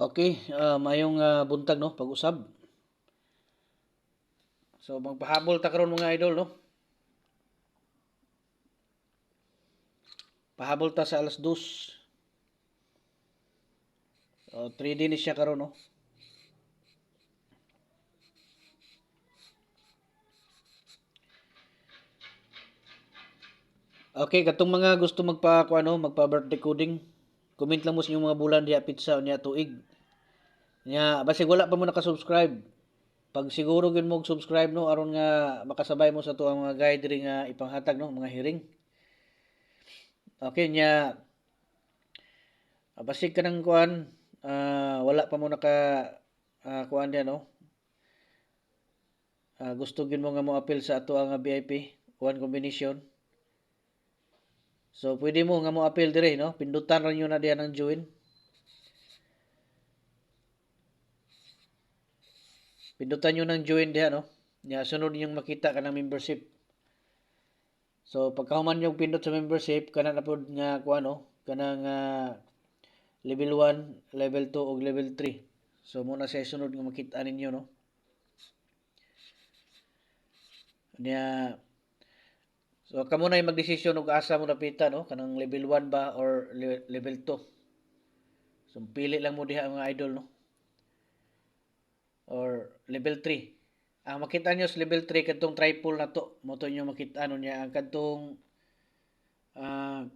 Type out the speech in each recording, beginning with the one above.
Okay, mayong buntag no, pag-usab. So magpahabol ta karon mga idol no. Pahabol ta sa alas 2. 3D ni siya karon no. Okay, katong mga gusto magpa-birthday coding, comment lang mo sa inyong mga bulan diya pizza unya tuig. Nya basig wala pa mo naka-subscribe. Pag siguro gyud mo subscribe no aron nga makasabay mo sa tuang mga guide diri nga ipanghatag no, mga hearing. Okay nya basig kanang kuan wala pa mo naka kuan diya no. Gusto gyud mo nga mo appeal sa ato nga VIP one combination. So pwede mo nga mo appeal dire no. Pindutan ra nyo na diyan ang join. Pindutan nyo ng join diha no. Nya sunod ninyong makita kanang membership. So pagkahuman yung pindot sa membership kana na pod nga kuan no, kanang level 1, level 2 ug level 3. So muna sa sunod nga makita ninyo no. Nya so kamo na magdesisyon og asa mo napita no, kanang level 1 ba or level 2. So pili lang mo diha mga idol no. Or level 3. Ang makita nyo sa level 3 kadtong triple na to, mo to nyo makita ano niya ang kadtong ah,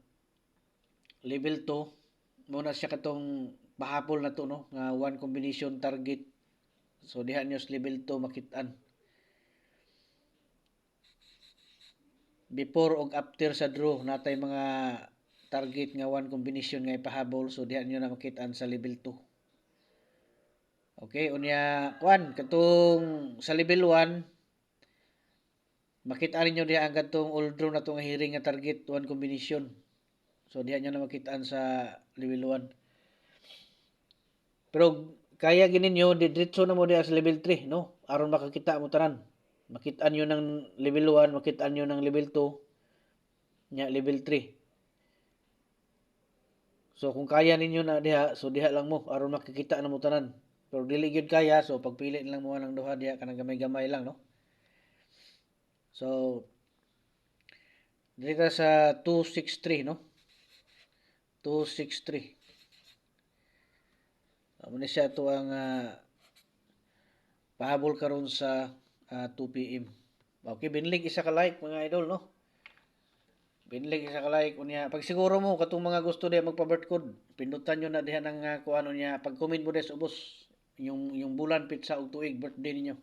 level 2 muna siya katong bahapol na to no nga one combination target. So diha nyo sa level 2 makitaan. Before og after sa draw natay mga target nga one combination nga ipahabol so diha nyo na makitaan sa level 2. Okay, unya kuan katong sa level 1 makita ninyo diha ang katong all draw na to nga hearing nga target one combination. So diha nyo na makitaan sa level 1. Pero kaya gininyo diretso na mo diha sa level 3 no aron makakita mo tanan. Makitaan nyo ng level 1, makitaan nyo ng level 2, nya level 3. So kung kaya ninyo na diha, so diha lang mo aron makikita na mo tanan. Pero dili gyud kaya, so pagpili lang mo ng duha diha kanang gamay-gamay lang no. So dito sa 263 no. 263. Amo ni siya to ang pahabol karon sa 2 PM. Okay, binlig isa ka like mga idol no. Binlig isa ka like unya. Pag siguro mo katong mga gusto diha magpa-birth code, pindutan nyo na diha ng kuano niya. Pag comment mo des ubos yung bulan pizza og tuig birthday ninyo.